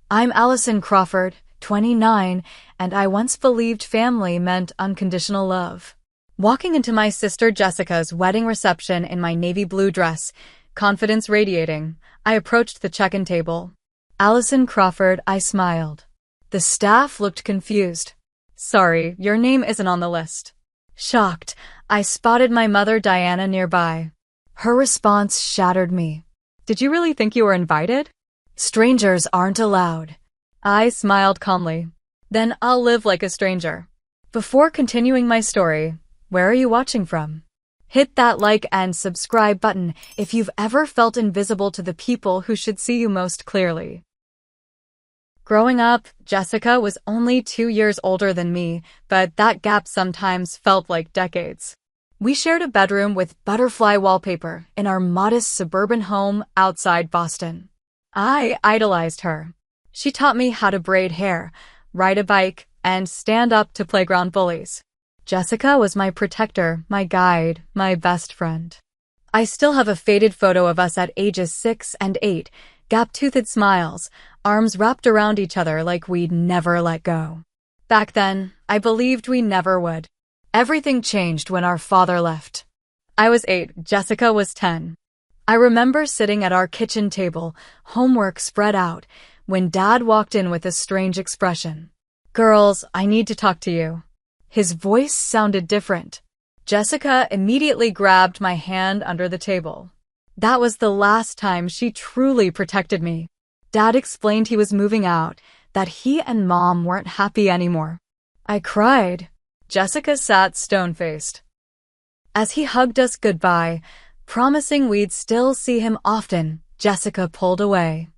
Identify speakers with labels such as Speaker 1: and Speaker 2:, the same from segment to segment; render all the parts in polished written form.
Speaker 1: I'm Allison Crawford, 29, and I once believed family meant unconditional love. Walking into my sister Jessica's wedding reception in my navy blue dress, confidence radiating, I approached the check-in table. Allison Crawford, I smiled. The staff looked confused. Sorry, your name isn't on the list. Shocked, I spotted my mother Diana nearby. Her response shattered me. Did you really think you were invited? Strangers aren't allowed. I smiled calmly. Then I'll live like a stranger. Before continuing my story, where are you watching from? Hit that like and subscribe button if you've ever felt invisible to the people who should see you most clearly. Growing up, Jessica was only 2 years older than me, but that gap sometimes felt like decades. We shared a bedroom with butterfly wallpaper in our modest suburban home outside Boston. I idolized her. She taught me how to braid hair, ride a bike, and stand up to playground bullies. Jessica was my protector, my guide, my best friend. I still have a faded photo of us at ages 6 and 8, gap-toothed smiles, arms wrapped around each other like we'd never let go. Back then, I believed we never would. Everything changed when our father left. I was 8, Jessica was 10. I remember sitting at our kitchen table, homework spread out, when Dad walked in with a strange expression. "Girls, I need to talk to you." His voice sounded different. Jessica immediately grabbed my hand under the table. That was the last time she truly protected me. Dad explained he was moving out, that he and Mom weren't happy anymore. I cried. Jessica sat stone-faced. As he hugged us goodbye, promising we'd still see him often, Jessica pulled away.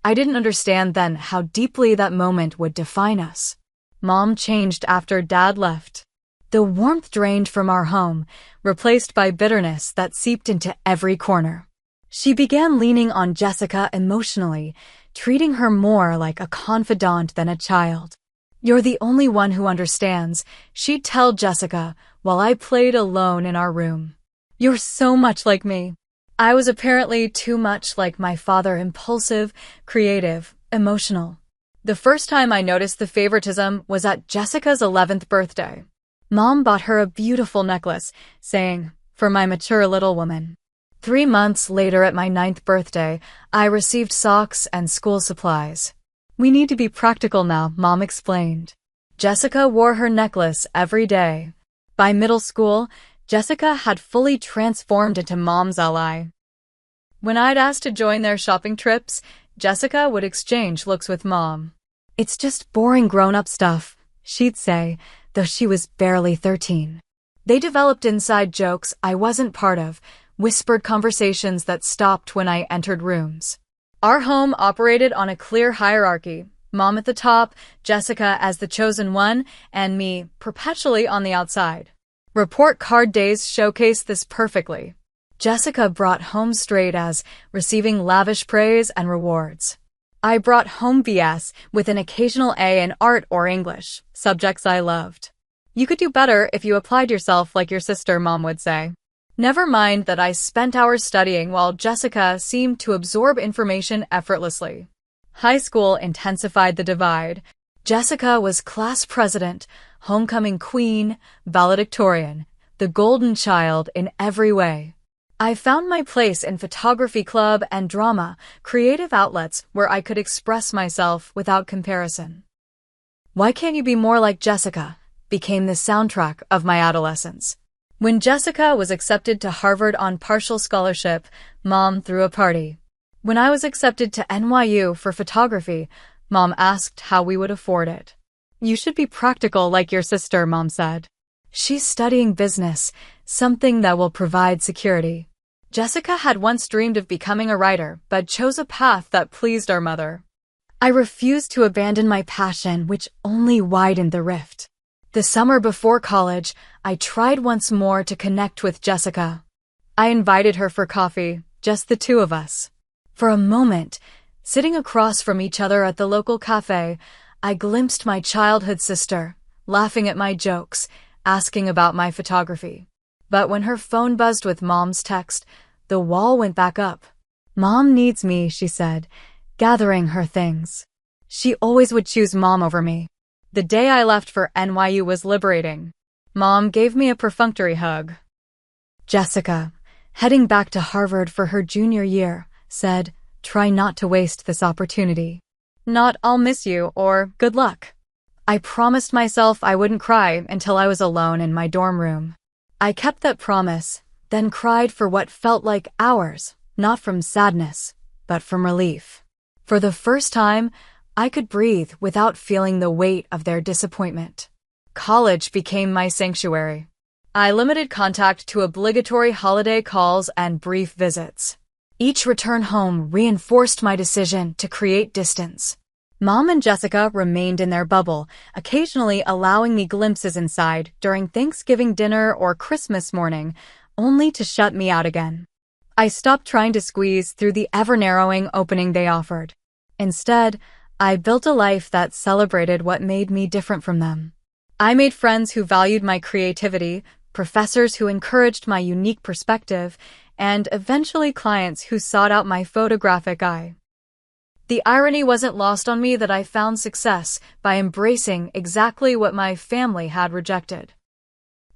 Speaker 1: I didn't understand then how deeply that moment would define us. Mom changed after Dad left. The warmth drained from our home, replaced by bitterness that seeped into every corner. She began leaning on Jessica emotionally, treating her more like a confidant than a child. "You're the only one who understands," she'd tell Jessica while I played alone in our room. "You're so much like me." I was apparently too much like my father, impulsive, creative, emotional. The first time I noticed the favoritism was at Jessica's 11th birthday. Mom bought her a beautiful necklace, saying, "For my mature little woman." 3 months later at my 9th birthday, I received socks and school supplies. "We need to be practical now," Mom explained. Jessica wore her necklace every day. By middle school, Jessica had fully transformed into Mom's ally. When I'd asked to join their shopping trips, Jessica would exchange looks with Mom. "It's just boring grown-up stuff," she'd say, though she was barely 13. They developed inside jokes I wasn't part of, whispered conversations that stopped when I entered rooms. Our home operated on a clear hierarchy, Mom at the top, Jessica as the chosen one, and me perpetually on the outside. Report card days showcased this perfectly. Jessica brought home straight A's, receiving lavish praise and rewards. I brought home BS with an occasional A in art or English, subjects I loved. "You could do better if you applied yourself like your sister," Mom would say. Never mind that I spent hours studying while Jessica seemed to absorb information effortlessly. High school intensified the divide. Jessica was class president, homecoming queen, valedictorian, the golden child in every way. I found my place in photography club and drama, creative outlets where I could express myself without comparison. "Why can't you be more like Jessica?" became the soundtrack of my adolescence. When Jessica was accepted to Harvard on partial scholarship, Mom threw a party. When I was accepted to NYU for photography, Mom asked how we would afford it. "You should be practical like your sister," Mom said. "She's studying business, something that will provide security." Jessica had once dreamed of becoming a writer, but chose a path that pleased our mother. I refused to abandon my passion, which only widened the rift. The summer before college, I tried once more to connect with Jessica. I invited her for coffee, just the two of us. For a moment, sitting across from each other at the local cafe, I glimpsed my childhood sister, laughing at my jokes, asking about my photography. But when her phone buzzed with Mom's text, the wall went back up. "Mom needs me," she said, gathering her things. She always would choose Mom over me. The day I left for NYU was liberating. Mom gave me a perfunctory hug. Jessica, heading back to Harvard for her junior year, said, "Try not to waste this opportunity." Not "I'll miss you" or "good luck." I promised myself I wouldn't cry until I was alone in my dorm room. I kept that promise, then cried for what felt like hours, not from sadness, but from relief. For the first time, I could breathe without feeling the weight of their disappointment. College became my sanctuary. I limited contact to obligatory holiday calls and brief visits. Each return home reinforced my decision to create distance. Mom and Jessica remained in their bubble, occasionally allowing me glimpses inside during Thanksgiving dinner or Christmas morning, only to shut me out again. I stopped trying to squeeze through the ever-narrowing opening they offered. Instead, I built a life that celebrated what made me different from them. I made friends who valued my creativity, professors who encouraged my unique perspective, and eventually clients who sought out my photographic eye. The irony wasn't lost on me that I found success by embracing exactly what my family had rejected.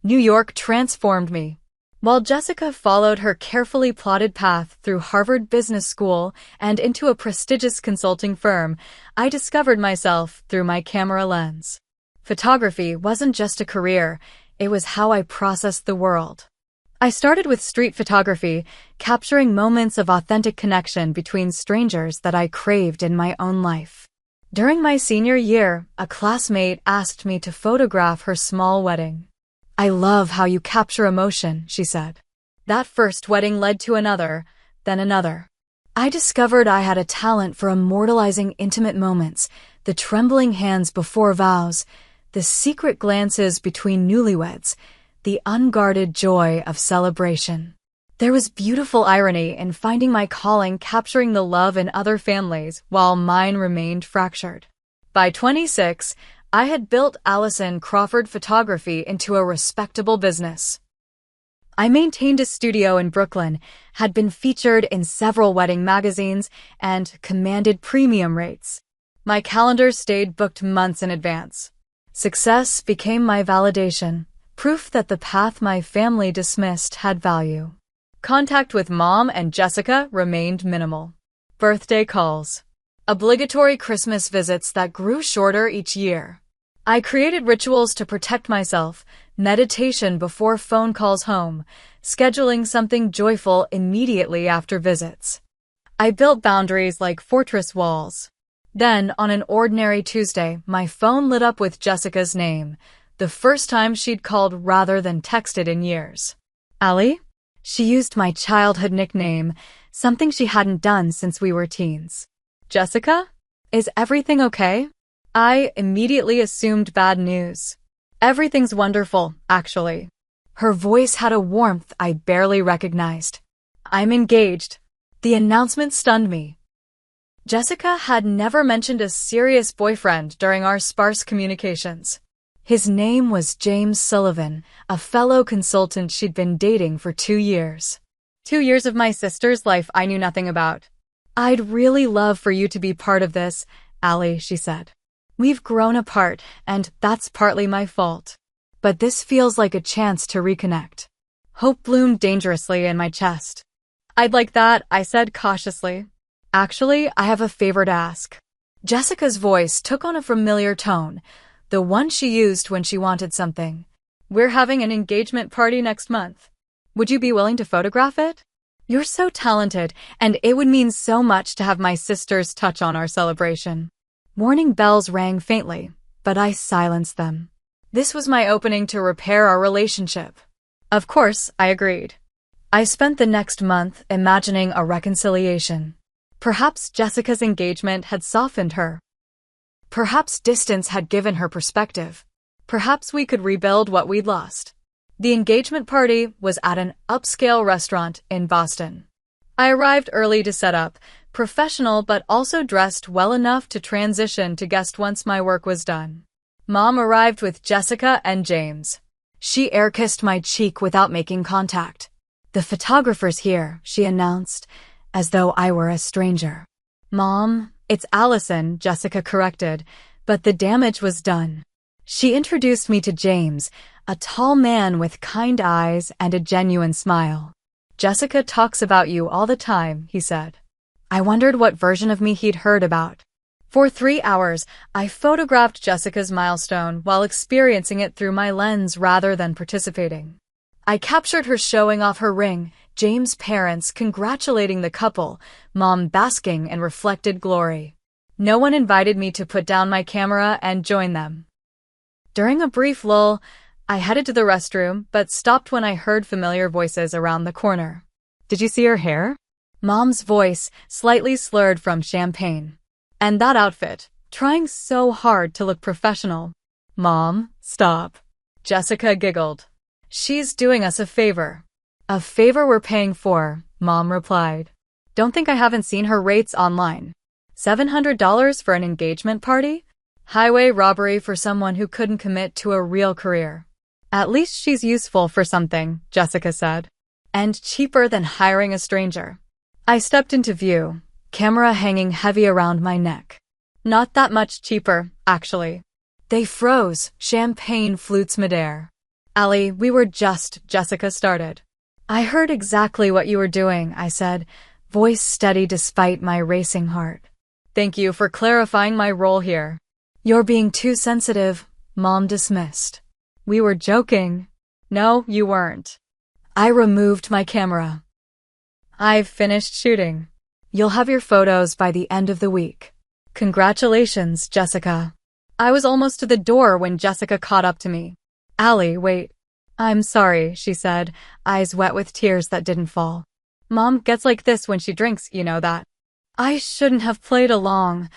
Speaker 1: New York transformed me. While Jessica followed her carefully plotted path through Harvard Business School and into a prestigious consulting firm, I discovered myself through my camera lens. Photography wasn't just a career, it was how I processed the world. I started with street photography, capturing moments of authentic connection between strangers that I craved in my own life. During my senior year, a classmate asked me to photograph her small wedding. "I love how you capture emotion," she said. That first wedding led to another, then another. I discovered I had a talent for immortalizing intimate moments, the trembling hands before vows, the secret glances between newlyweds, the unguarded joy of celebration. There was beautiful irony in finding my calling capturing the love in other families while mine remained fractured. By 26, I had built Allison Crawford Photography into a respectable business. I maintained a studio in Brooklyn, had been featured in several wedding magazines, and commanded premium rates. My calendar stayed booked months in advance. Success became my validation, proof that the path my family dismissed had value. Contact with Mom and Jessica remained minimal. Birthday calls. Obligatory Christmas visits that grew shorter each year. I created rituals to protect myself, meditation before phone calls home, scheduling something joyful immediately after visits. I built boundaries like fortress walls. Then, on an ordinary Tuesday, my phone lit up with Jessica's name, the first time she'd called rather than texted in years. "Allie?" She used my childhood nickname, something she hadn't done since we were teens. "Jessica? Is everything okay?" I immediately assumed bad news. "Everything's wonderful, actually." Her voice had a warmth I barely recognized. "I'm engaged." The announcement stunned me. Jessica had never mentioned a serious boyfriend during our sparse communications. His name was James Sullivan, a fellow consultant she'd been dating for 2 years. 2 years of my sister's life I knew nothing about. "I'd really love for you to be part of this, Allie," she said. "We've grown apart, and that's partly my fault. But this feels like a chance to reconnect." Hope bloomed dangerously in my chest. "I'd like that," I said cautiously. "Actually, I have a favor to ask." Jessica's voice took on a familiar tone, the one she used when she wanted something. "We're having an engagement party next month. Would you be willing to photograph it? You're so talented, and it would mean so much to have my sisters touch on our celebration." Warning bells rang faintly, but I silenced them. This was my opening to repair our relationship. Of course, I agreed. I spent the next month imagining a reconciliation. Perhaps Jessica's engagement had softened her. Perhaps distance had given her perspective. Perhaps we could rebuild what we'd lost. The engagement party was at an upscale restaurant in Boston. I arrived early to set up, professional but also dressed well enough to transition to guest once my work was done. Mom arrived with Jessica and James. She air-kissed my cheek without making contact. "The photographer's here," she announced, as though I were a stranger. "Mom, It's Allison, Jessica corrected, but the damage was done. She introduced me to James, a tall man with kind eyes and a genuine smile. Jessica talks about you all the time, he said. I wondered what version of me he'd heard about. For 3 hours, I photographed Jessica's milestone while experiencing it through my lens rather than participating. I captured her showing off her ring, James' parents congratulating the couple, Mom basking in reflected glory. No one invited me to put down my camera and join them. During a brief lull, I headed to the restroom but stopped when I heard familiar voices around the corner. Did you see her hair? Mom's voice, slightly slurred from champagne. And that outfit, trying so hard to look professional. Mom, stop. Jessica giggled. She's doing us a favor. A favor we're paying for, Mom replied. Don't think I haven't seen her rates online. $700 for an engagement party? Highway robbery for someone who couldn't commit to a real career. At least she's useful for something, Jessica said. And cheaper than hiring a stranger. I stepped into view, camera hanging heavy around my neck. Not that much cheaper, actually. They froze, champagne flutes midair. Allie, we were just, Jessica started. I heard exactly what you were doing, I said, voice steady despite my racing heart. Thank you for clarifying my role here. You're being too sensitive, Mom dismissed. We were joking. No, you weren't. I removed my camera. I've finished shooting. You'll have your photos by the end of the week. Congratulations, Jessica. I was almost to the door when Jessica caught up to me. Allie, wait. I'm sorry, she said, eyes wet with tears that didn't fall. Mom gets like this when she drinks, you know that. I shouldn't have played along.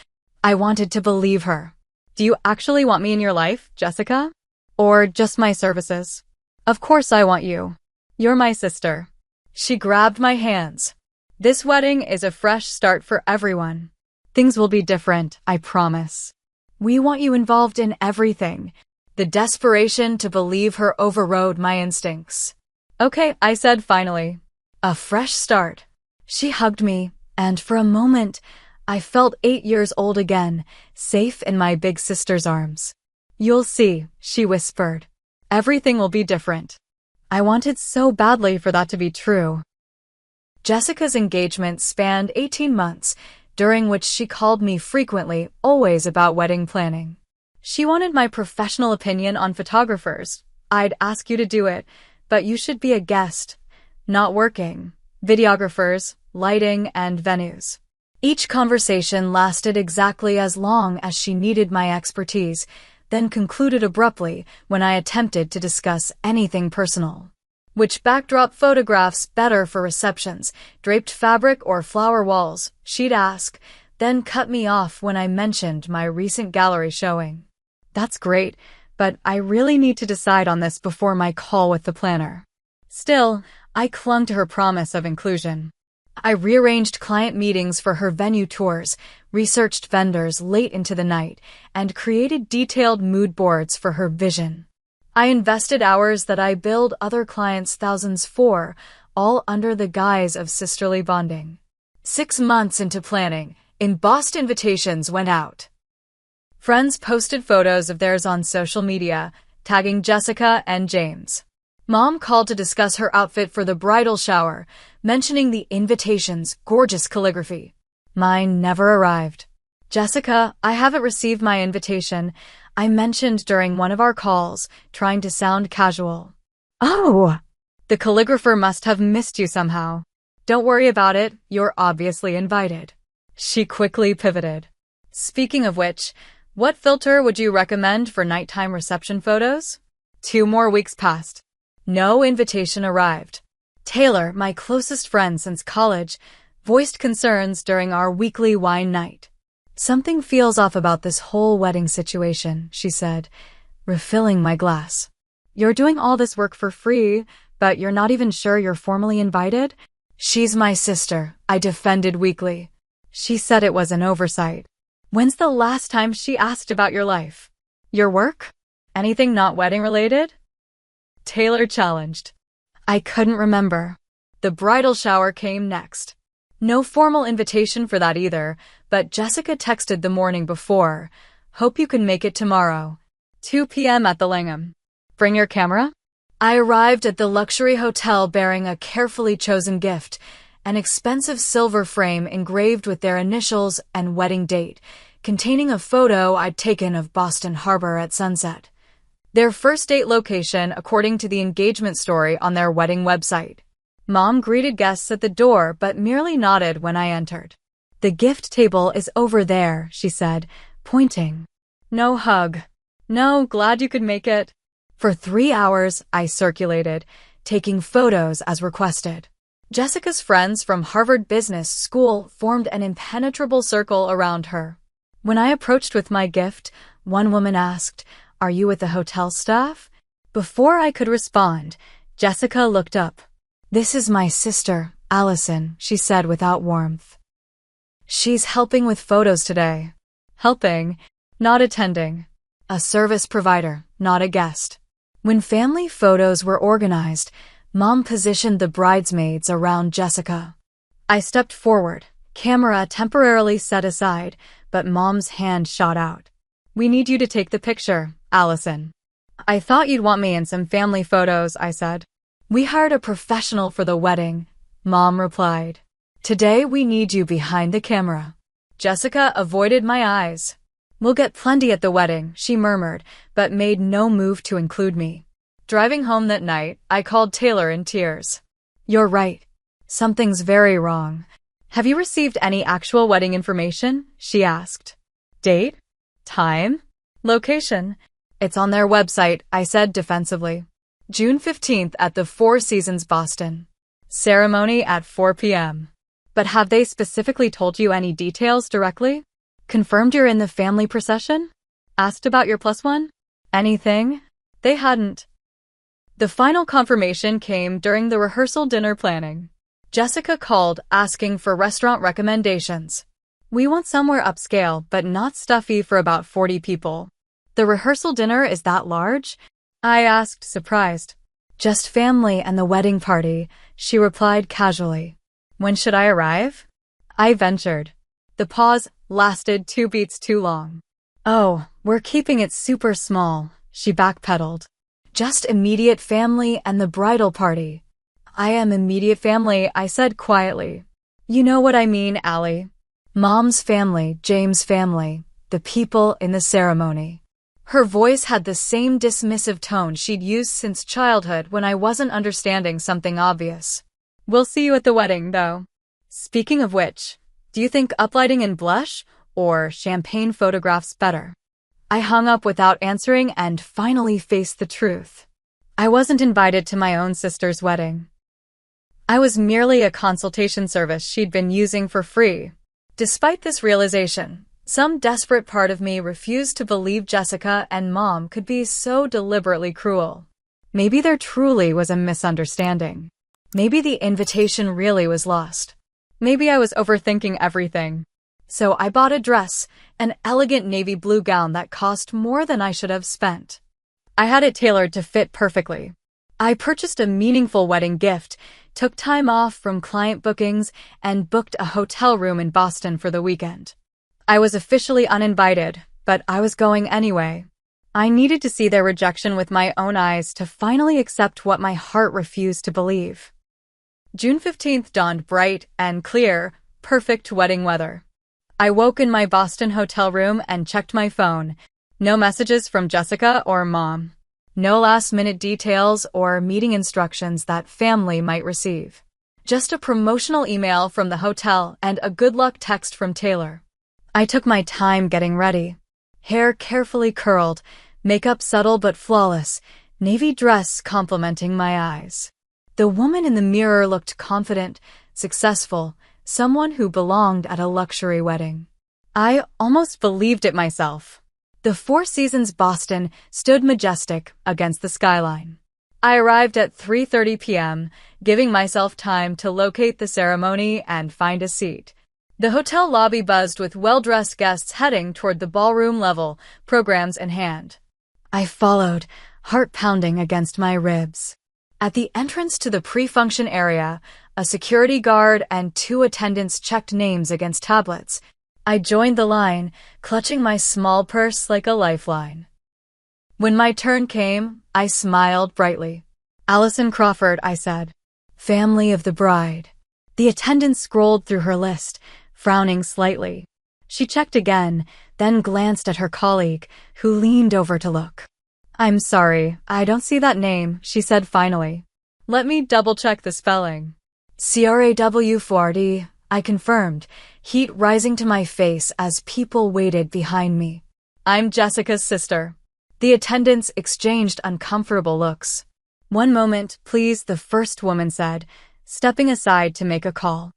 Speaker 1: I wanted to believe her. Do you actually want me in your life, Jessica? Or just my services? Of course I want you. You're my sister. She grabbed my hands. This wedding is a fresh start for everyone. Things will be different, I promise. We want you involved in everything. The desperation to believe her overrode my instincts. Okay, I said finally. A fresh start. She hugged me, and for a moment, I felt 8 years old again, safe in my big sister's arms. You'll see, she whispered. Everything will be different. I wanted so badly for that to be true. Jessica's engagement spanned 18 months, during which she called me frequently, always about wedding planning. She wanted my professional opinion on photographers. I'd ask you to do it, but you should be a guest, not working. Videographers, lighting, and venues. Each conversation lasted exactly as long as she needed my expertise, then concluded abruptly when I attempted to discuss anything personal. Which backdrop photographs better for receptions, draped fabric or flower walls, she'd ask, then cut me off when I mentioned my recent gallery showing. That's great, but I really need to decide on this before my call with the planner. Still, I clung to her promise of inclusion. I rearranged client meetings for her venue tours, researched vendors late into the night, and created detailed mood boards for her vision. I invested hours that I billed other clients thousands for, all under the guise of sisterly bonding. 6 months into planning, embossed invitations went out. Friends posted photos of theirs on social media, tagging Jessica and James. Mom called to discuss her outfit for the bridal shower, mentioning the invitation's gorgeous calligraphy. Mine never arrived. Jessica, I haven't received my invitation, I mentioned during one of our calls, trying to sound casual. Oh! The calligrapher must have missed you somehow. Don't worry about it, you're obviously invited. She quickly pivoted. Speaking of which, what filter would you recommend for nighttime reception photos? 2 more weeks passed. No invitation arrived. Taylor, my closest friend since college, voiced concerns during our weekly wine night. Something feels off about this whole wedding situation, she said, refilling my glass. You're doing all this work for free, but you're not even sure you're formally invited? She's my sister, I defended weakly. She said it was an oversight. When's the last time she asked about your life? Your work? Anything not wedding related? Taylor challenged. I couldn't remember. The bridal shower came next. No formal invitation for that either, but Jessica texted the morning before. Hope you can make it tomorrow. 2 p.m. at the Langham. Bring your camera? I arrived at the luxury hotel bearing a carefully chosen gift, an expensive silver frame engraved with their initials and wedding date, containing a photo I'd taken of Boston Harbor at sunset. Their first date location according to the engagement story on their wedding website. Mom greeted guests at the door but merely nodded when I entered. The gift table is over there, she said, pointing. No hug. No, glad you could make it. For 3 hours, I circulated, taking photos as requested. Jessica's friends from Harvard Business School formed an impenetrable circle around her. When I approached with my gift, one woman asked, "Are you with the hotel staff?" Before I could respond, Jessica looked up. "This is my sister, Allison," she said without warmth. "She's helping with photos today." Helping, not attending. A service provider, not a guest. When family photos were organized, Mom positioned the bridesmaids around Jessica. I stepped forward, camera temporarily set aside, but Mom's hand shot out. "We need you to take the picture, Allison." "I thought you'd want me in some family photos," I said. "We hired a professional for the wedding," Mom replied. "Today we need you behind the camera." Jessica avoided my eyes. "We'll get plenty at the wedding," she murmured, but made no move to include me. Driving home that night, I called Taylor in tears. "You're right. Something's very wrong. Have you received any actual wedding information?" she asked. "Date? Time? Location?" "It's on their website," I said defensively. June 15th at the Four Seasons Boston. Ceremony at 4 p.m. "But have they specifically told you any details directly? Confirmed you're in the family procession? Asked about your plus one? Anything?" They hadn't. The final confirmation came during the rehearsal dinner planning. Jessica called asking for restaurant recommendations. "We want somewhere upscale, but not stuffy for about 40 people. "The rehearsal dinner is that large?" I asked, surprised. "Just family and the wedding party," she replied casually. "When should I arrive?" I ventured. The pause lasted 2 beats too long. "Oh, we're keeping it super small," she backpedaled. "Just immediate family and the bridal party." "I am immediate family," I said quietly. "You know what I mean, Allie. Mom's family, James' family, the people in the ceremony." Her voice had the same dismissive tone she'd used since childhood when I wasn't understanding something obvious. "We'll see you at the wedding, though. Speaking of which, do you think uplighting in blush or champagne photographs better?" I hung up without answering and finally faced the truth. I wasn't invited to my own sister's wedding. I was merely a consultation service she'd been using for free. Despite this realization, some desperate part of me refused to believe Jessica and Mom could be so deliberately cruel. Maybe there truly was a misunderstanding. Maybe the invitation really was lost. Maybe I was overthinking everything. So I bought a dress, an elegant navy blue gown that cost more than I should have spent. I had it tailored to fit perfectly. I purchased a meaningful wedding gift, took time off from client bookings, and booked a hotel room in Boston for the weekend. I was officially uninvited, but I was going anyway. I needed to see their rejection with my own eyes to finally accept what my heart refused to believe. June 15th dawned bright and clear, perfect wedding weather. I woke in my Boston hotel room and checked my phone. No messages from Jessica or Mom. No last-minute details or meeting instructions that family might receive. Just a promotional email from the hotel and a good luck text from Taylor. I took my time getting ready. Hair carefully curled, makeup subtle but flawless, navy dress complementing my eyes. The woman in the mirror looked confident, successful, someone who belonged at a luxury wedding. I almost believed it myself. The Four Seasons Boston stood majestic against the skyline. I arrived at 3:30 p.m., giving myself time to locate the ceremony and find a seat. The hotel lobby buzzed with well-dressed guests heading toward the ballroom level, programs in hand. I followed, heart pounding against my ribs. At the entrance to the pre-function area, a security guard and 2 attendants checked names against tablets. I joined the line, clutching my small purse like a lifeline. When my turn came, I smiled brightly. Allison Crawford, I said. Family of the bride. The attendant scrolled through her list, frowning slightly. She checked again, then glanced at her colleague, who leaned over to look. I'm sorry, I don't see that name, she said finally. Let me double-check the spelling. CRAW4D, I confirmed, heat rising to my face as people waited behind me. I'm Jessica's sister. The attendants exchanged uncomfortable looks. One moment, please, the first woman said, stepping aside to make a call.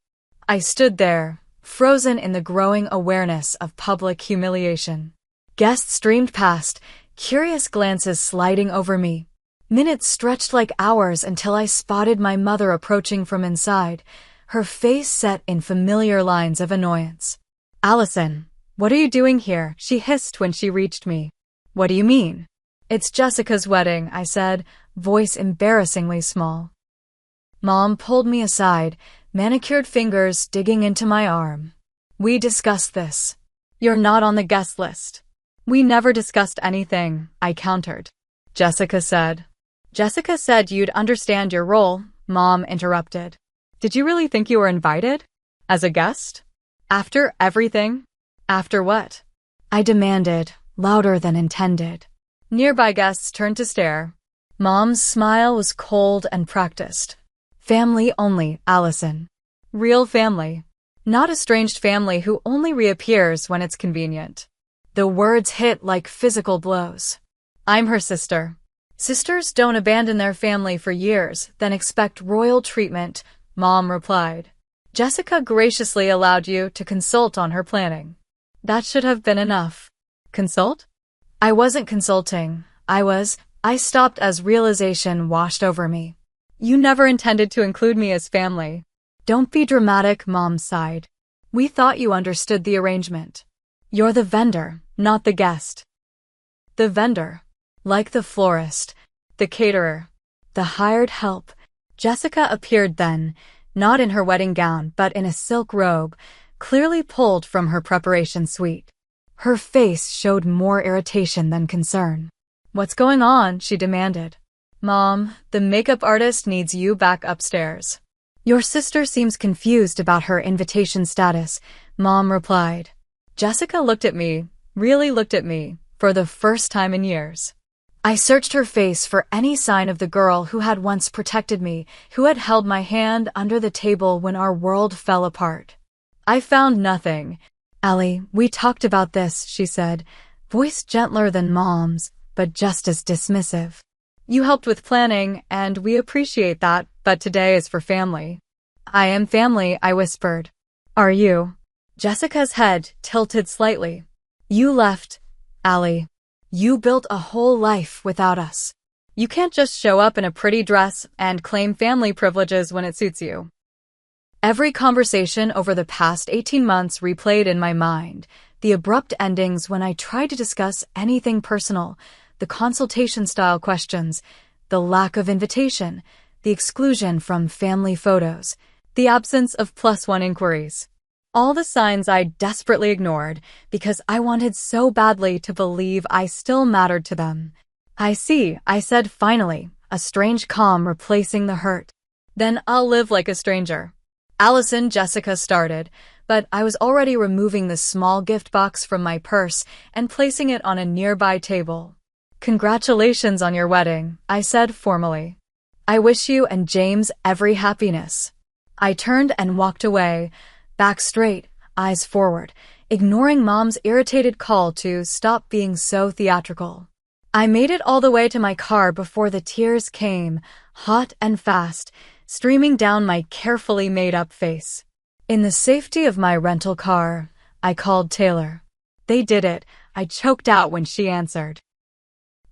Speaker 1: I stood there, frozen in the growing awareness of public humiliation. Guests streamed past, curious glances sliding over me. Minutes stretched like hours until I spotted my mother approaching from inside, her face set in familiar lines of annoyance. Allison, what are you doing here? She hissed when she reached me. What do you mean? It's Jessica's wedding, I said, voice embarrassingly small. Mom pulled me aside, manicured fingers digging into my arm. We discussed this. You're not on the guest list. We never discussed anything, I countered. Jessica said. Jessica said you'd understand your role, Mom interrupted. Did you really think you were invited? As a guest? After everything? After what? I demanded, louder than intended. Nearby guests turned to stare. Mom's smile was cold and practiced. Family only, Allison. Real family. Not estranged family who only reappears when it's convenient. The words hit like physical blows. I'm her sister. Sisters don't abandon their family for years, then expect royal treatment, Mom replied. Jessica graciously allowed you to consult on her planning. That should have been enough. Consult? I wasn't consulting. I stopped as realization washed over me. You never intended to include me as family. Don't be dramatic, Mom sighed. We thought you understood the arrangement. You're the vendor, not the guest. The vendor. Like the florist, the caterer, the hired help. Jessica appeared then, not in her wedding gown but in a silk robe, clearly pulled from her preparation suite. Her face showed more irritation than concern. What's going on? She demanded. Mom, the makeup artist needs you back upstairs. Your sister seems confused about her invitation status, Mom replied. Jessica looked at me, really looked at me, for the first time in years. I searched her face for any sign of the girl who had once protected me, who had held my hand under the table when our world fell apart. I found nothing. Allie, we talked about this, she said, voice gentler than Mom's, but just as dismissive. You helped with planning, and we appreciate that, but today is for family. I am family, I whispered. Are you? Jessica's head tilted slightly. You left, Allie. You built a whole life without us. You can't just show up in a pretty dress and claim family privileges when it suits you. Every conversation over the past 18 months replayed in my mind, the abrupt endings when I tried to discuss anything personal, the consultation-style questions, the lack of invitation, the exclusion from family photos, the absence of +1 inquiries. All the signs I desperately ignored because I wanted so badly to believe I still mattered to them. I see, I said finally, a strange calm replacing the hurt. Then I'll live like a stranger. Allison, Jessica started, but I was already removing the small gift box from my purse and placing it on a nearby table. Congratulations on your wedding, I said formally. I wish you and James every happiness. I turned and walked away, back straight, eyes forward, ignoring Mom's irritated call to stop being so theatrical. I made it all the way to my car before the tears came, hot and fast, streaming down my carefully made-up face. In the safety of my rental car, I called Taylor. They did it, I choked out when she answered.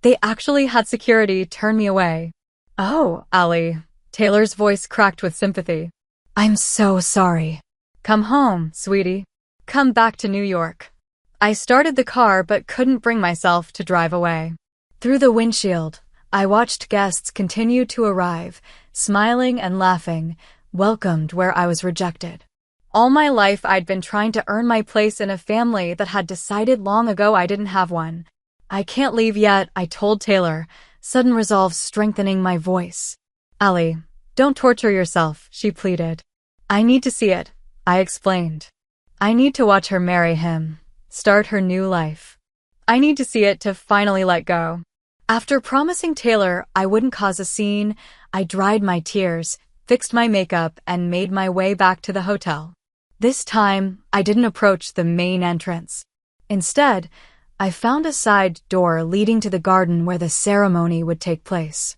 Speaker 1: They actually had security turn me away. Oh, Allie. Taylor's voice cracked with sympathy. I'm so sorry. Come home, sweetie. Come back to New York. I started the car but couldn't bring myself to drive away. Through the windshield, I watched guests continue to arrive, smiling and laughing, welcomed where I was rejected. All my life I'd been trying to earn my place in a family that had decided long ago I didn't have one. I can't leave yet, I told Taylor, sudden resolve strengthening my voice. Allie, don't torture yourself, she pleaded. I need to see it, I explained. I need to watch her marry him, start her new life. I need to see it to finally let go. After promising Taylor I wouldn't cause a scene, I dried my tears, fixed my makeup, and made my way back to the hotel. This time, I didn't approach the main entrance. Instead, I found a side door leading to the garden where the ceremony would take place.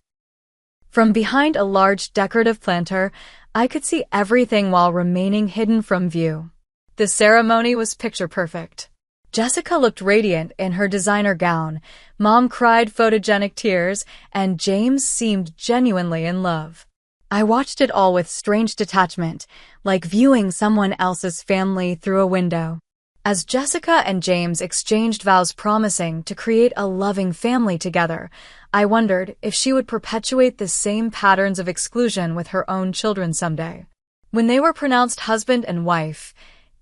Speaker 1: From behind a large decorative planter, I could see everything while remaining hidden from view. The ceremony was picture perfect. Jessica looked radiant in her designer gown, Mom cried photogenic tears, and James seemed genuinely in love. I watched it all with strange detachment, like viewing someone else's family through a window. As Jessica and James exchanged vows promising to create a loving family together, I wondered if she would perpetuate the same patterns of exclusion with her own children someday. When they were pronounced husband and wife,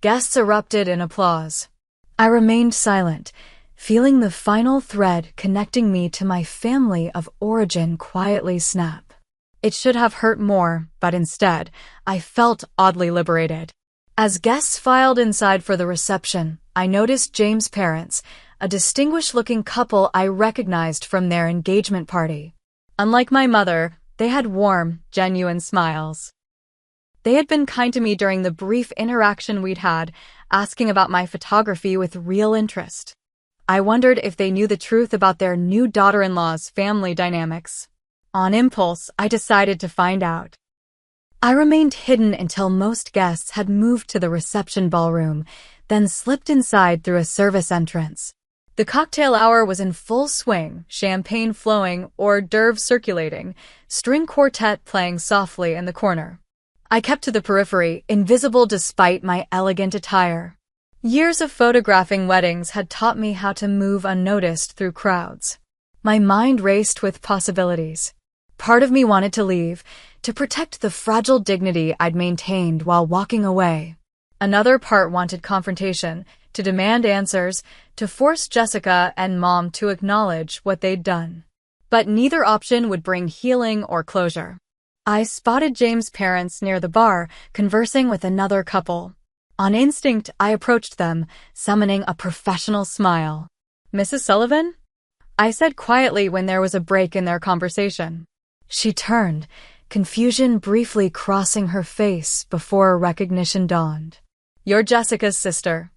Speaker 1: guests erupted in applause. I remained silent, feeling the final thread connecting me to my family of origin quietly snap. It should have hurt more, but instead, I felt oddly liberated. As guests filed inside for the reception, I noticed James' parents, a distinguished-looking couple I recognized from their engagement party. Unlike my mother, they had warm, genuine smiles. They had been kind to me during the brief interaction we'd had, asking about my photography with real interest. I wondered if they knew the truth about their new daughter-in-law's family dynamics. On impulse, I decided to find out. I remained hidden until most guests had moved to the reception ballroom, then slipped inside through a service entrance. The cocktail hour was in full swing, champagne flowing, hors d'oeuvres circulating, string quartet playing softly in the corner. I kept to the periphery, invisible despite my elegant attire. Years of photographing weddings had taught me how to move unnoticed through crowds. My mind raced with possibilities. Part of me wanted to leave, to protect the fragile dignity I'd maintained while walking away. Another part wanted confrontation, to demand answers, to force Jessica and Mom to acknowledge what they'd done. But neither option would bring healing or closure. I spotted James' parents near the bar, conversing with another couple. On instinct, I approached them, summoning a professional smile. "Mrs. Sullivan?" I said quietly when there was a break in their conversation. She turned, confusion briefly crossing her face before recognition dawned. "You're Jessica's sister."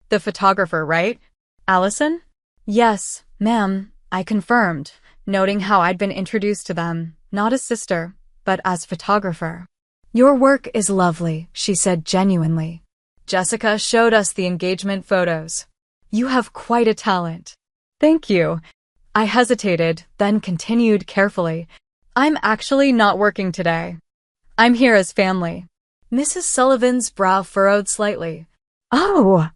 Speaker 1: "The photographer, right? Allison?" "Yes, ma'am," I confirmed, noting how I'd been introduced to them, not as sister, but as photographer. "Your work is lovely," she said genuinely. Jessica showed us the engagement photos. "You have quite a talent." "Thank you." I hesitated, then continued carefully. "I'm actually not working today. I'm here as family." Mrs. Sullivan's brow furrowed slightly. "Oh,"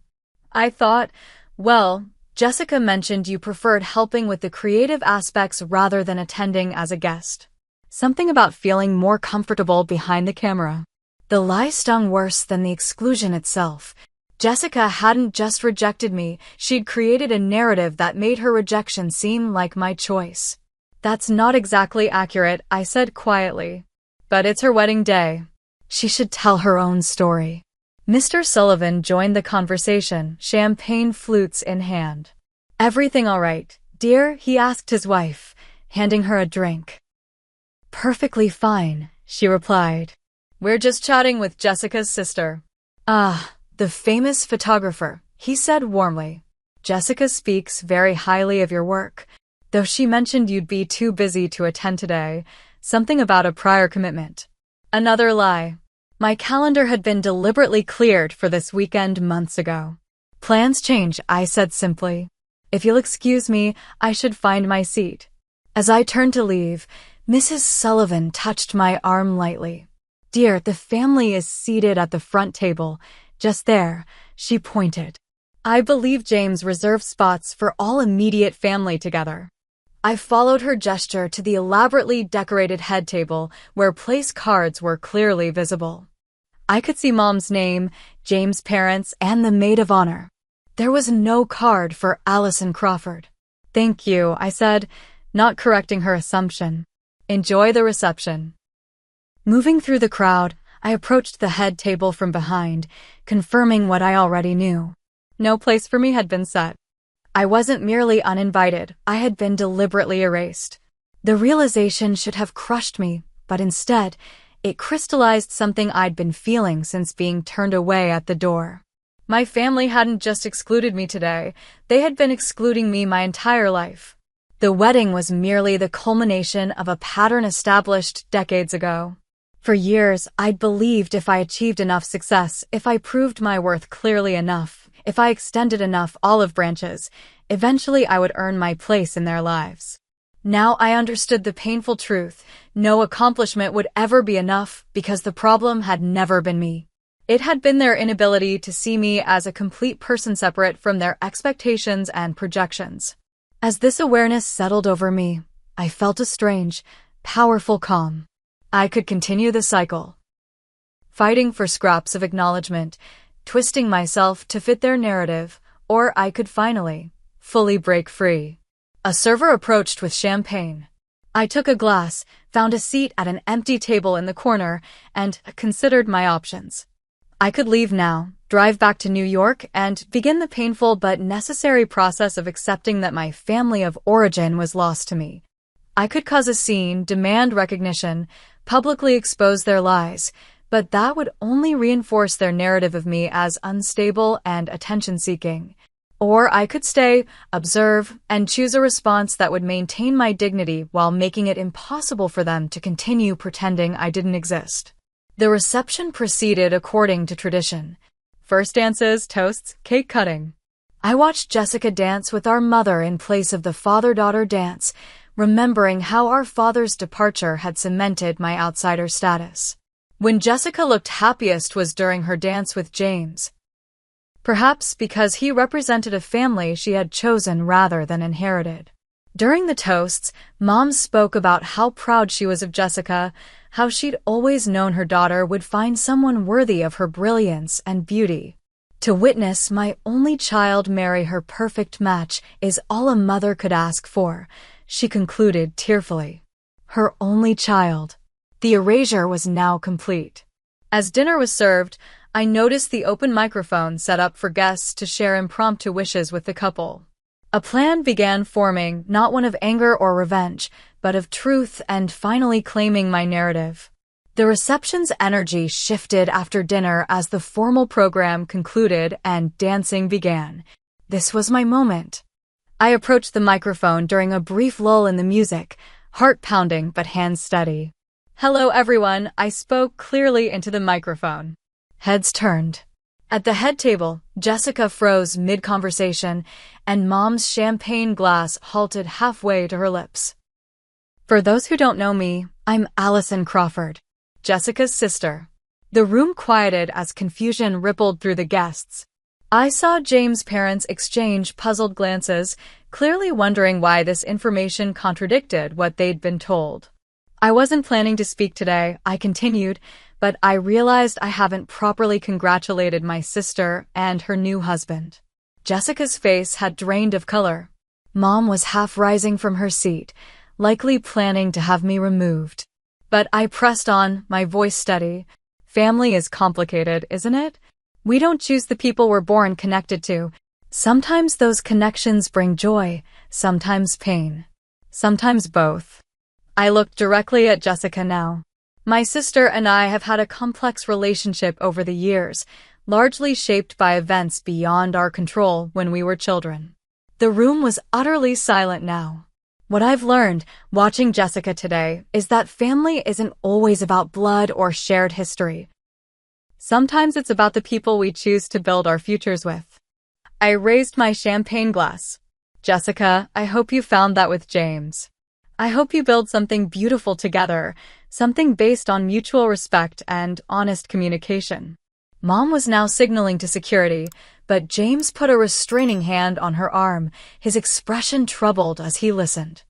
Speaker 1: I thought. "Well, Jessica mentioned you preferred helping with the creative aspects rather than attending as a guest. Something about feeling more comfortable behind the camera." The lie stung worse than the exclusion itself. Jessica hadn't just rejected me, she'd created a narrative that made her rejection seem like my choice. "That's not exactly accurate," I said quietly. "But it's her wedding day. She should tell her own story." Mr. Sullivan joined the conversation, champagne flutes in hand. "Everything all right, dear?" he asked his wife, handing her a drink. "Perfectly fine," she replied. "We're just chatting with Jessica's sister." "Ah, the famous photographer," he said warmly. "Jessica speaks very highly of your work, though she mentioned you'd be too busy to attend today, something about a prior commitment." Another lie. My calendar had been deliberately cleared for this weekend months ago. "Plans change," I said simply. "If you'll excuse me, I should find my seat." As I turned to leave, Mrs. Sullivan touched my arm lightly. "Dear, the family is seated at the front table. Just there," she pointed. I believe James reserved spots for all immediate family together. I followed her gesture to the elaborately decorated head table where place cards were clearly visible. I could see Mom's name, James' parents, and the maid of honor. There was no card for Allison Crawford. "Thank you," I said, not correcting her assumption. "Enjoy the reception." Moving through the crowd, I approached the head table from behind, confirming what I already knew. No place for me had been set. I wasn't merely uninvited, I had been deliberately erased. The realization should have crushed me, but instead, it crystallized something I'd been feeling since being turned away at the door. My family hadn't just excluded me today, they had been excluding me my entire life. The wedding was merely the culmination of a pattern established decades ago. For years, I'd believed if I achieved enough success, if I proved my worth clearly enough, if I extended enough olive branches, eventually I would earn my place in their lives. Now I understood the painful truth: no accomplishment would ever be enough because the problem had never been me. It had been their inability to see me as a complete person separate from their expectations and projections. As this awareness settled over me, I felt a strange, powerful calm. I could continue the cycle, fighting for scraps of acknowledgement, twisting myself to fit their narrative, or I could finally, fully break free. A server approached with champagne. I took a glass, found a seat at an empty table in the corner, and considered my options. I could leave now, drive back to New York, and begin the painful but necessary process of accepting that my family of origin was lost to me. I could cause a scene, demand recognition, publicly expose their lies, but that would only reinforce their narrative of me as unstable and attention-seeking. Or I could stay, observe, and choose a response that would maintain my dignity while making it impossible for them to continue pretending I didn't exist. The reception proceeded according to tradition. First dances, toasts, cake cutting. I watched Jessica dance with our mother in place of the father-daughter dance, remembering how our father's departure had cemented my outsider status. When Jessica looked happiest was during her dance with James. Perhaps because he represented a family she had chosen rather than inherited. During the toasts, Mom spoke about how proud she was of Jessica, how she'd always known her daughter would find someone worthy of her brilliance and beauty. To witness my only child marry her perfect match is all a mother could ask for, she concluded tearfully. Her only child. The erasure was now complete. As dinner was served, I noticed the open microphone set up for guests to share impromptu wishes with the couple. A plan began forming, not one of anger or revenge, but of truth and finally claiming my narrative. The reception's energy shifted after dinner as the formal program concluded and dancing began. This was my moment. I approached the microphone during a brief lull in the music, heart pounding but hands steady. "Hello everyone," I spoke clearly into the microphone. Heads turned. At the head table, Jessica froze mid-conversation, and Mom's champagne glass halted halfway to her lips. For those who don't know me, I'm Allison Crawford, Jessica's sister. The room quieted as confusion rippled through the guests. I saw James' parents exchange puzzled glances, clearly wondering why this information contradicted what they'd been told. "I wasn't planning to speak today," I continued, but I realized I haven't properly congratulated my sister and her new husband. Jessica's face had drained of color. Mom was half rising from her seat, likely planning to have me removed. But I pressed on, my voice steady. "Family is complicated, isn't it? We don't choose the people we're born connected to. Sometimes those connections bring joy, sometimes pain, sometimes both." I looked directly at Jessica now. My sister and I have had a complex relationship over the years, largely shaped by events beyond our control when we were children. The room was utterly silent now. What I've learned, watching Jessica today, is that family isn't always about blood or shared history. Sometimes it's about the people we choose to build our futures with. I raised my champagne glass. "Jessica, I hope you found that with James. I hope you build something beautiful together, something based on mutual respect and honest communication." Mom was now signaling to security, but James put a restraining hand on her arm, his expression troubled as he listened.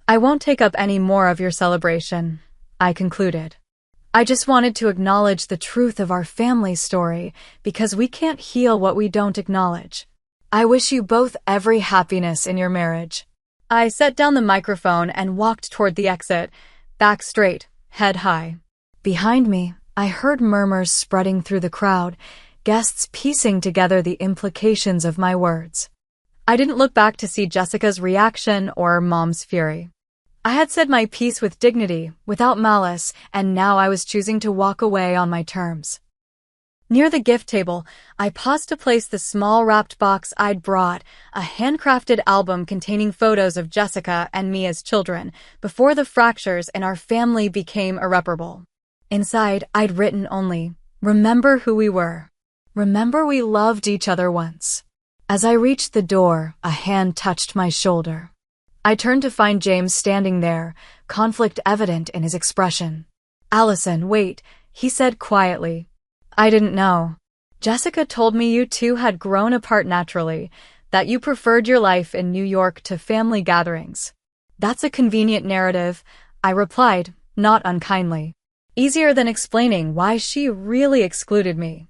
Speaker 1: "I won't take up any more of your celebration," I concluded. I just wanted to acknowledge the truth of our family story because we can't heal what we don't acknowledge. I wish you both every happiness in your marriage. I set down the microphone and walked toward the exit, back straight, head high. Behind me, I heard murmurs spreading through the crowd, guests piecing together the implications of my words. I didn't look back to see Jessica's reaction or Mom's fury. I had said my piece with dignity, without malice, and now I was choosing to walk away on my terms. Near the gift table, I paused to place the small wrapped box I'd brought, a handcrafted album containing photos of Jessica and me as children, before the fractures in our family became irreparable. Inside, I'd written only, "Remember who we were. Remember we loved each other once." As I reached the door, a hand touched my shoulder. I turned to find James standing there, conflict evident in his expression. "Allison, wait," he said quietly. "I didn't know. Jessica told me you two had grown apart naturally, that you preferred your life in New York to family gatherings." "That's a convenient narrative," I replied, not unkindly. "Easier than explaining why she really excluded me."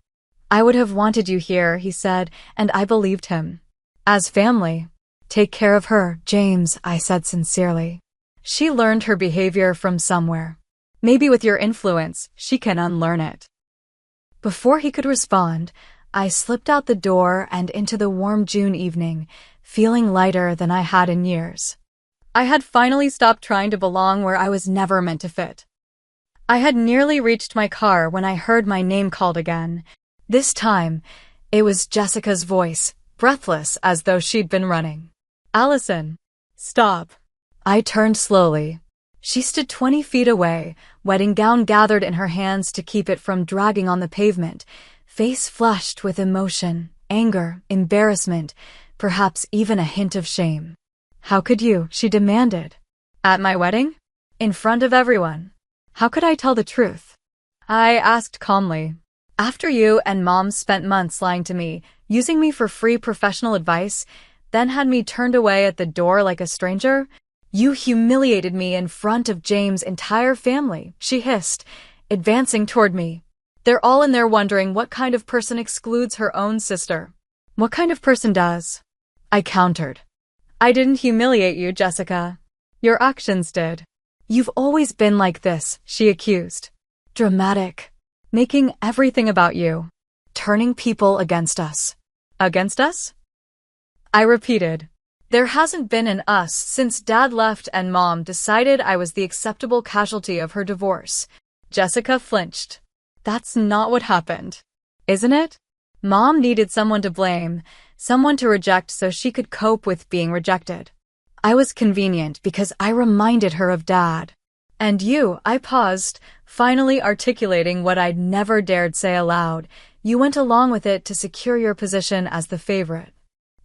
Speaker 1: "I would have wanted you here," he said, and I believed him. "As family." "Take care of her, James," I said sincerely. "She learned her behavior from somewhere. Maybe with your influence, she can unlearn it." Before he could respond, I slipped out the door and into the warm June evening, feeling lighter than I had in years. I had finally stopped trying to belong where I was never meant to fit. I had nearly reached my car when I heard my name called again. This time, it was Jessica's voice, breathless as though she'd been running. "Allison, stop." I turned slowly. She stood 20 feet away, wedding gown gathered in her hands to keep it from dragging on the pavement, face flushed with emotion, anger, embarrassment, perhaps even a hint of shame. "How could you?" she demanded. "At my wedding? In front of everyone. How could I tell the truth?" I asked calmly. "After you and Mom spent months lying to me, using me for free professional advice, then had me turned away at the door like a stranger, you humiliated me in front of James' entire family," she hissed, advancing toward me. "They're all in there wondering what kind of person excludes her own sister. What kind of person does?" I countered. "I didn't humiliate you, Jessica. Your actions did." "You've always been like this," she accused. "Dramatic. Making everything about you. Turning people against us." "Against us?" I repeated. "There hasn't been an us since Dad left and Mom decided I was the acceptable casualty of her divorce." Jessica flinched. "That's not what happened, isn't it? Mom needed someone to blame, someone to reject so she could cope with being rejected. I was convenient because I reminded her of Dad. And you," I paused, finally articulating what I'd never dared say aloud, "you went along with it to secure your position as the favorite."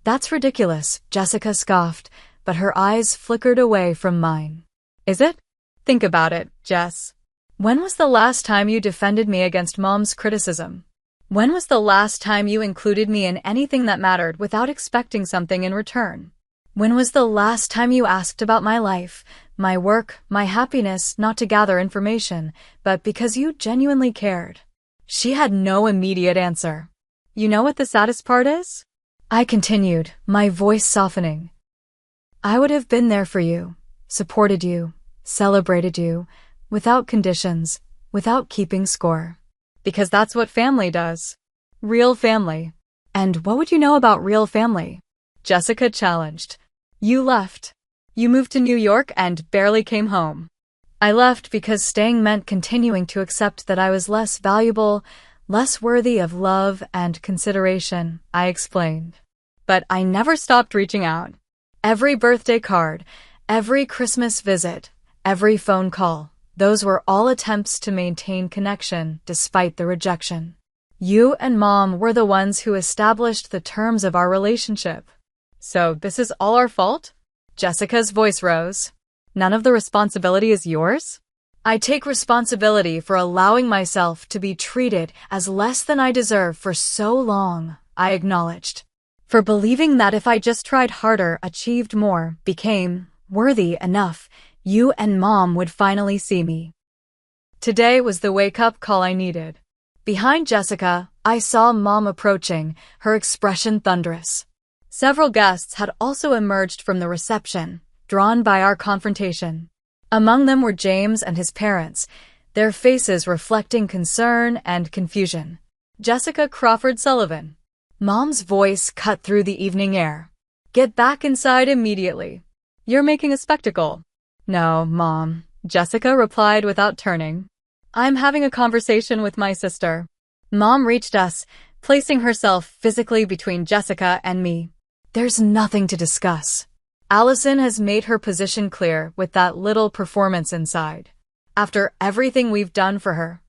Speaker 1: "That's ridiculous," Jessica scoffed, but her eyes flickered away from mine. "Is it? Think about it, Jess. When was the last time you defended me against Mom's criticism? When was the last time you included me in anything that mattered without expecting something in return? When was the last time you asked about my life, my work, my happiness, not to gather information, but because you genuinely cared?" She had no immediate answer. "You know what the saddest part is?" I continued, my voice softening. "I would have been there for you, supported you, celebrated you, without conditions, without keeping score. Because that's what family does. Real family." "And what would you know about real family?" Jessica challenged. "You left. You moved to New York and barely came home." "I left because staying meant continuing to accept that I was less valuable, less worthy of love and consideration," I explained. "But I never stopped reaching out. Every birthday card, every Christmas visit, every phone call, those were all attempts to maintain connection despite the rejection. You and Mom were the ones who established the terms of our relationship." "So this is all our fault?" Jessica's voice rose. "None of the responsibility is yours?" "I take responsibility for allowing myself to be treated as less than I deserve for so long," I acknowledged. "For believing that if I just tried harder, achieved more, became worthy enough, you and Mom would finally see me." Today was the wake-up call I needed. Behind Jessica, I saw Mom approaching, her expression thunderous. Several guests had also emerged from the reception, drawn by our confrontation. Among them were James and his parents, their faces reflecting concern and confusion. Jessica Crawford Sullivan. Mom's voice cut through the evening air. Get back inside immediately. You're making a spectacle. No, Mom, Jessica replied without turning. I'm having a conversation with my sister. Mom reached us, placing herself physically between Jessica and me. There's nothing to discuss. Allison has made her position clear with that little performance inside. After everything we've done for her.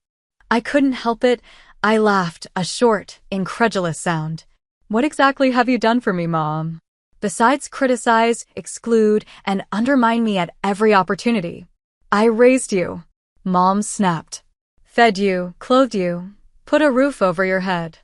Speaker 1: I couldn't help it. I laughed, a short, incredulous sound. What exactly have you done for me, Mom? Besides criticize, exclude, and undermine me at every opportunity. I raised you. Mom snapped. Fed you, clothed you, put a roof over your head.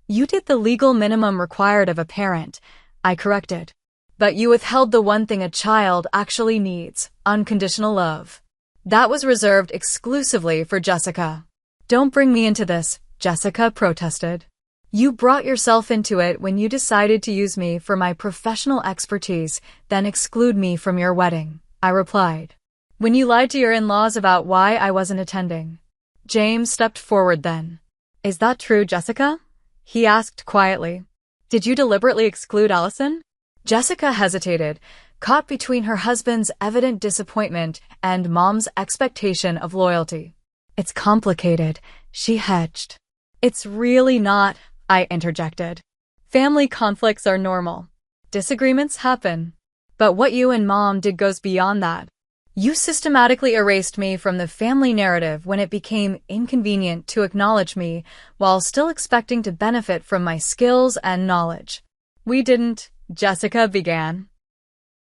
Speaker 1: You did the legal minimum required of a parent, I corrected. But you withheld the one thing a child actually needs, unconditional love. That was reserved exclusively for Jessica. Don't bring me into this, Jessica protested. You brought yourself into it when you decided to use me for my professional expertise, then exclude me from your wedding, I replied. When you lied to your in-laws about why I wasn't attending. James stepped forward then. Is that true, Jessica? He asked quietly. Did you deliberately exclude Allison? Jessica hesitated, caught between her husband's evident disappointment and Mom's expectation of loyalty. It's complicated, she hedged. It's really not, I interjected. Family conflicts are normal. Disagreements happen. But what you and Mom did goes beyond that. You systematically erased me from the family narrative when it became inconvenient to acknowledge me while still expecting to benefit from my skills and knowledge. We didn't, Jessica began.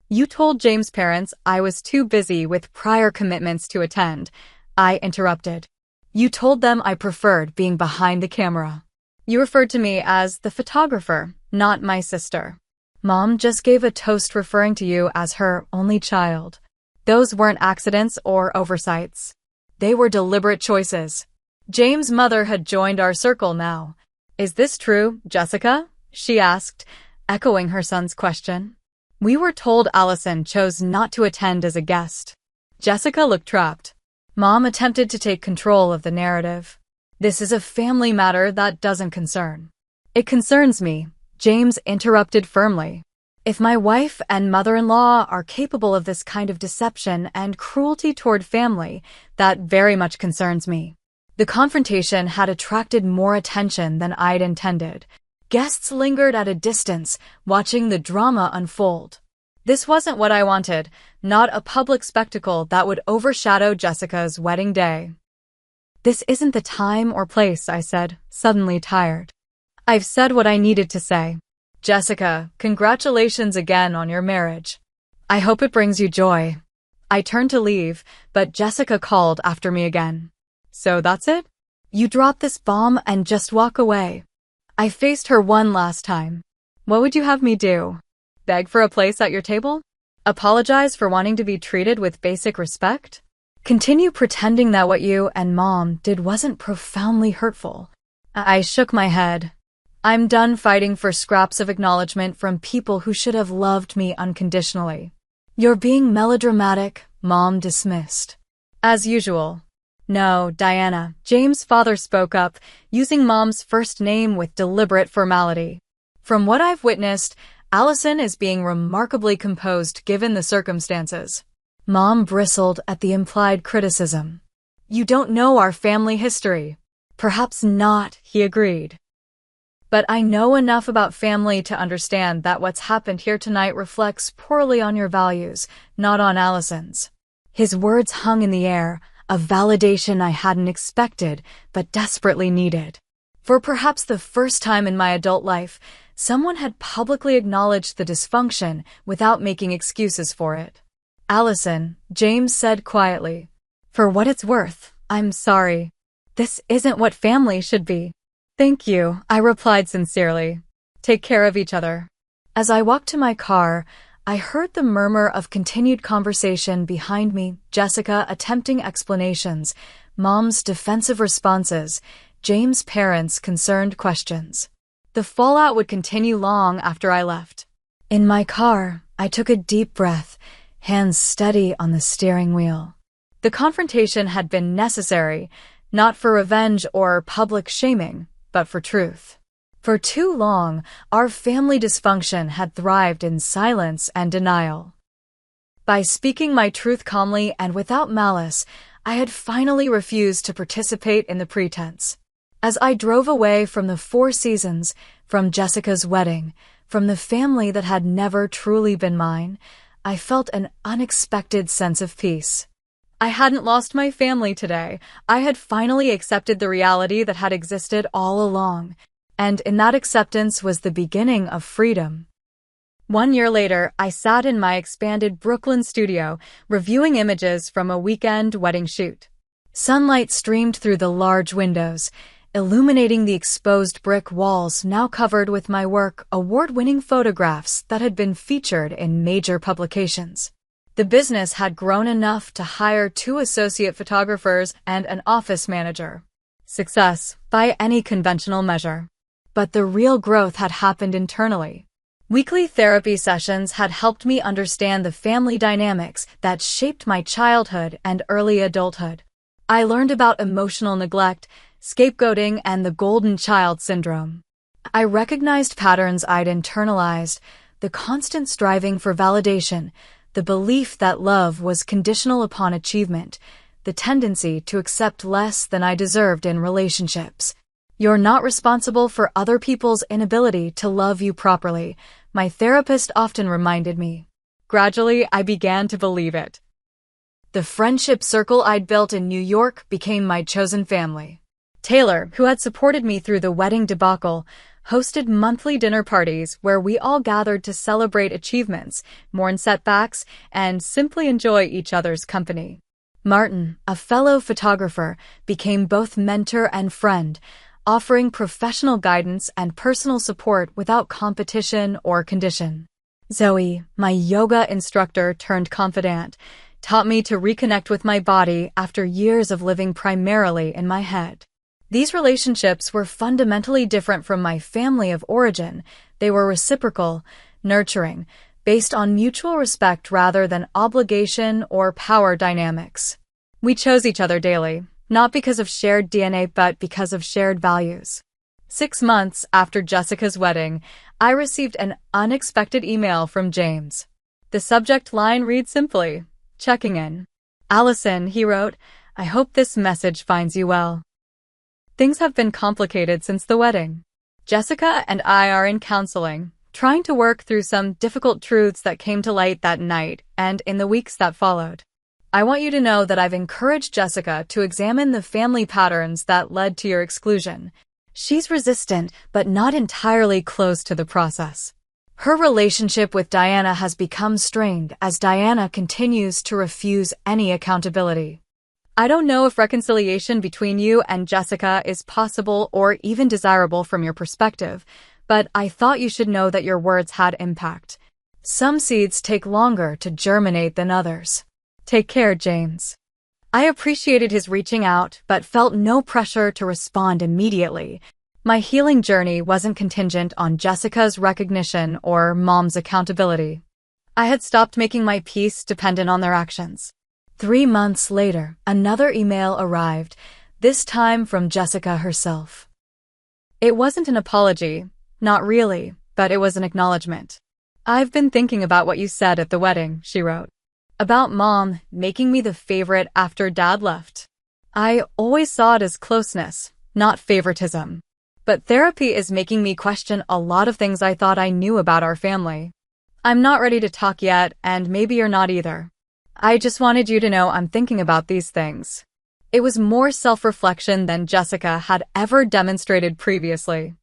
Speaker 1: You told James' parents I was too busy with prior commitments to attend, I interrupted. You told them I preferred being behind the camera. You referred to me as the photographer, not my sister. Mom just gave a toast referring to you as her only child. Those weren't accidents or oversights. They were deliberate choices. James' mother had joined our circle now. Is this true, Jessica? She asked, echoing her son's question. We were told Allison chose not to attend as a guest. Jessica looked trapped. Mom attempted to take control of the narrative. This is a family matter that doesn't concern. It concerns me, James interrupted firmly. If my wife and mother-in-law are capable of this kind of deception and cruelty toward family, that very much concerns me. The confrontation had attracted more attention than I'd intended. Guests lingered at a distance, watching the drama unfold. This wasn't what I wanted, not a public spectacle that would overshadow Jessica's wedding day. This isn't the time or place, I said, suddenly tired. I've said what I needed to say. Jessica, congratulations again on your marriage. I hope it brings you joy. I turned to leave, but Jessica called after me again. So that's it? You drop this bomb and just walk away. I faced her one last time. What would you have me do? Beg for a place at your table? Apologize for wanting to be treated with basic respect? Continue pretending that what you and Mom did wasn't profoundly hurtful? I shook my head. I'm done fighting for scraps of acknowledgement from people who should have loved me unconditionally. You're being melodramatic, Mom dismissed. As usual. No, Diana, James' father spoke up, using Mom's first name with deliberate formality. From what I've witnessed, Allison is being remarkably composed given the circumstances. Mom bristled at the implied criticism. You don't know our family history. Perhaps not, he agreed. But I know enough about family to understand that what's happened here tonight reflects poorly on your values, not on Allison's. His words hung in the air, a validation I hadn't expected, but desperately needed. For perhaps the first time in my adult life, someone had publicly acknowledged the dysfunction without making excuses for it. Allison, James said quietly. For what it's worth, I'm sorry. This isn't what family should be. Thank you, I replied sincerely. Take care of each other. As I walked to my car, I heard the murmur of continued conversation behind me, Jessica attempting explanations, Mom's defensive responses, James' parents' concerned questions. The fallout would continue long after I left. In my car, I took a deep breath, hands steady on the steering wheel. The confrontation had been necessary, not for revenge or public shaming, but for truth. For too long, our family dysfunction had thrived in silence and denial. By speaking my truth calmly and without malice, I had finally refused to participate in the pretense. As I drove away from the Four Seasons, from Jessica's wedding, from the family that had never truly been mine, I felt an unexpected sense of peace. I hadn't lost my family today. I had finally accepted the reality that had existed all along, and in that acceptance was the beginning of freedom. 1 year later, I sat in my expanded Brooklyn studio, reviewing images from a weekend wedding shoot. Sunlight streamed through the large windows, illuminating the exposed brick walls now covered with my work, award-winning photographs that had been featured in major publications. The business had grown enough to hire 2 associate photographers and an office manager. Success, by any conventional measure. But the real growth had happened internally. Weekly therapy sessions had helped me understand the family dynamics that shaped my childhood and early adulthood. I learned about emotional neglect, scapegoating, and the golden child syndrome. I recognized patterns I'd internalized, the constant striving for validation, the belief that love was conditional upon achievement, the tendency to accept less than I deserved in relationships. You're not responsible for other people's inability to love you properly, my therapist often reminded me. Gradually, I began to believe it. The friendship circle I'd built in New York became my chosen family. Taylor, who had supported me through the wedding debacle, hosted monthly dinner parties where we all gathered to celebrate achievements, mourn setbacks, and simply enjoy each other's company. Martin, a fellow photographer, became both mentor and friend, offering professional guidance and personal support without competition or condition. Zoe, my yoga instructor turned confidant, taught me to reconnect with my body after years of living primarily in my head. These relationships were fundamentally different from my family of origin. They were reciprocal, nurturing, based on mutual respect rather than obligation or power dynamics. We chose each other daily, not because of shared DNA but because of shared values. 6 months after Jessica's wedding, I received an unexpected email from James. The subject line read simply, "Checking in." "Allison," he wrote, "I hope this message finds you well. Things have been complicated since the wedding. Jessica and I are in counseling, trying to work through some difficult truths that came to light that night and in the weeks that followed. I want you to know that I've encouraged Jessica to examine the family patterns that led to your exclusion. She's resistant, but not entirely closed to the process. Her relationship with Diana has become strained as Diana continues to refuse any accountability. I don't know if reconciliation between you and Jessica is possible or even desirable from your perspective, but I thought you should know that your words had impact. Some seeds take longer to germinate than others. Take care, James." I appreciated his reaching out, but felt no pressure to respond immediately. My healing journey wasn't contingent on Jessica's recognition or Mom's accountability. I had stopped making my peace dependent on their actions. 3 months later, another email arrived, this time from Jessica herself. It wasn't an apology, not really, but it was an acknowledgement. "I've been thinking about what you said at the wedding," she wrote. "About Mom making me the favorite after Dad left. I always saw it as closeness, not favoritism. But therapy is making me question a lot of things I thought I knew about our family. I'm not ready to talk yet, and maybe you're not either. I just wanted you to know I'm thinking about these things." It was more self-reflection than Jessica had ever demonstrated previously.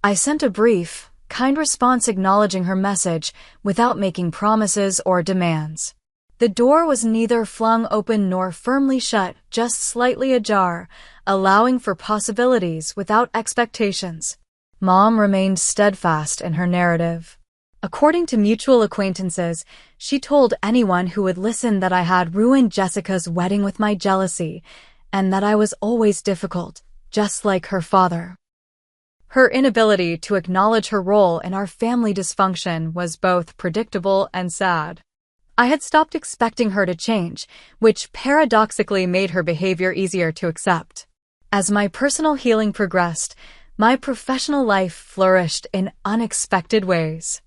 Speaker 1: I sent a brief, kind response acknowledging her message without making promises or demands. The door was neither flung open nor firmly shut, just slightly ajar, allowing for possibilities without expectations. Mom remained steadfast in her narrative. According to mutual acquaintances, she told anyone who would listen that I had ruined Jessica's wedding with my jealousy, and that I was always difficult, just like her father. Her inability to acknowledge her role in our family dysfunction was both predictable and sad. I had stopped expecting her to change, which paradoxically made her behavior easier to accept. As my personal healing progressed, my professional life flourished in unexpected ways.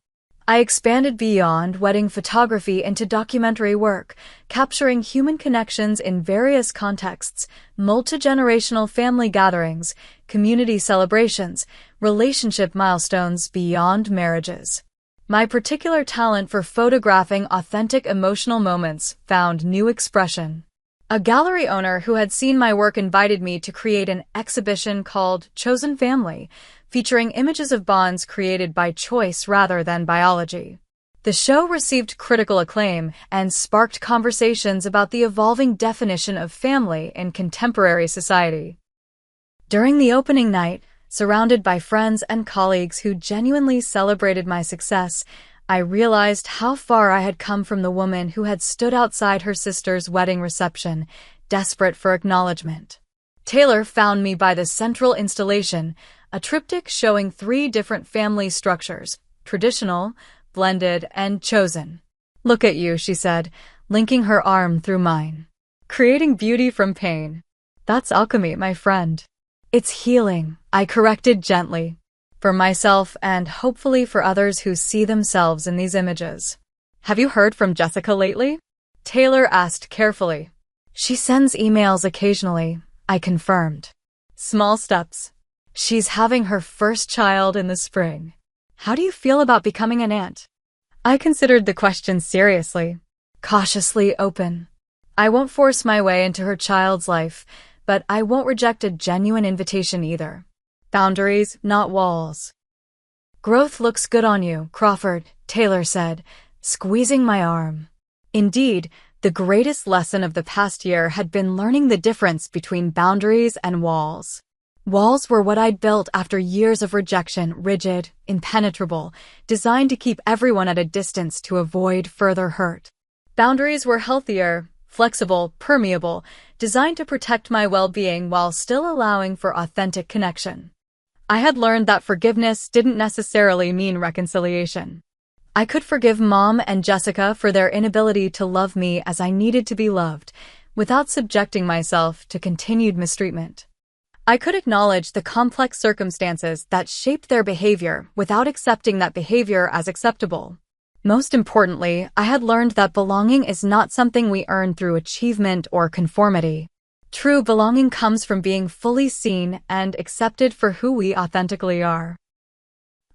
Speaker 1: I expanded beyond wedding photography into documentary work, capturing human connections in various contexts, multi-generational family gatherings, community celebrations, relationship milestones beyond marriages. My particular talent for photographing authentic emotional moments found new expression. A gallery owner who had seen my work invited me to create an exhibition called Chosen Family, featuring images of bonds created by choice rather than biology. The show received critical acclaim and sparked conversations about the evolving definition of family in contemporary society. During the opening night, surrounded by friends and colleagues who genuinely celebrated my success, I realized how far I had come from the woman who had stood outside her sister's wedding reception, desperate for acknowledgement. Taylor found me by the central installation, a triptych showing 3 different family structures: traditional, blended, and chosen. "Look at you," she said, linking her arm through mine. "Creating beauty from pain. That's alchemy, my friend." "It's healing," I corrected gently. "For myself and hopefully for others who see themselves in these images." "Have you heard from Jessica lately?" Taylor asked carefully. "She sends emails occasionally," I confirmed. "Small steps. She's having her first child in the spring. How do you feel about becoming an aunt?" I considered the question seriously, cautiously open. I won't force my way into her child's life, but I won't reject a genuine invitation either. Boundaries, not walls. "Growth looks good on you, Crawford," Taylor said, squeezing my arm. Indeed, the greatest lesson of the past year had been learning the difference between boundaries and walls. Walls were what I'd built after years of rejection, rigid, impenetrable, designed to keep everyone at a distance to avoid further hurt. Boundaries were healthier, flexible, permeable, designed to protect my well-being while still allowing for authentic connection. I had learned that forgiveness didn't necessarily mean reconciliation. I could forgive Mom and Jessica for their inability to love me as I needed to be loved, without subjecting myself to continued mistreatment. I could acknowledge the complex circumstances that shaped their behavior without accepting that behavior as acceptable. Most importantly, I had learned that belonging is not something we earn through achievement or conformity. True belonging comes from being fully seen and accepted for who we authentically are.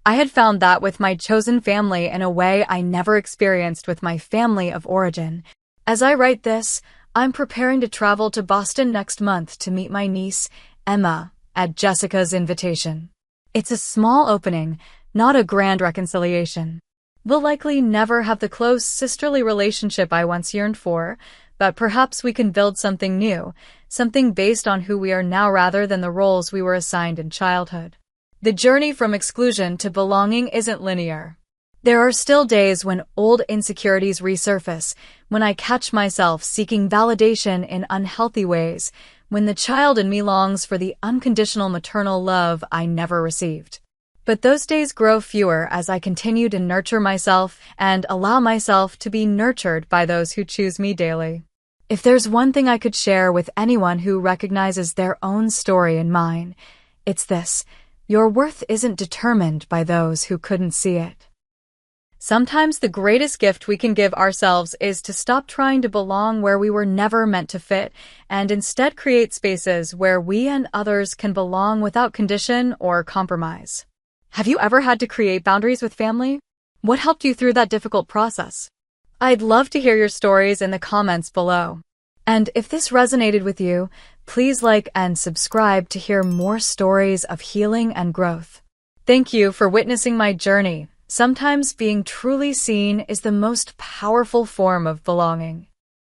Speaker 1: I had found that with my chosen family in a way I never experienced with my family of origin. As I write this, I'm preparing to travel to Boston next month to meet my niece, Emma, at Jessica's invitation. It's a small opening, not a grand reconciliation. We'll likely never have the close sisterly relationship I once yearned for, but perhaps we can build something new, something based on who we are now rather than the roles we were assigned in childhood. The journey from exclusion to belonging isn't linear. There are still days when old insecurities resurface, when I catch myself seeking validation in unhealthy ways, when the child in me longs for the unconditional maternal love I never received. But those days grow fewer as I continue to nurture myself and allow myself to be nurtured by those who choose me daily. If there's one thing I could share with anyone who recognizes their own story in mine, it's this: your worth isn't determined by those who couldn't see it. Sometimes the greatest gift we can give ourselves is to stop trying to belong where we were never meant to fit, and instead create spaces where we and others can belong without condition or compromise. Have you ever had to create boundaries with family? What helped you through that difficult process? I'd love to hear your stories in the comments below. And if this resonated with you, please like and subscribe to hear more stories of healing and growth. Thank you for witnessing my journey. Sometimes being truly seen is the most powerful form of belonging.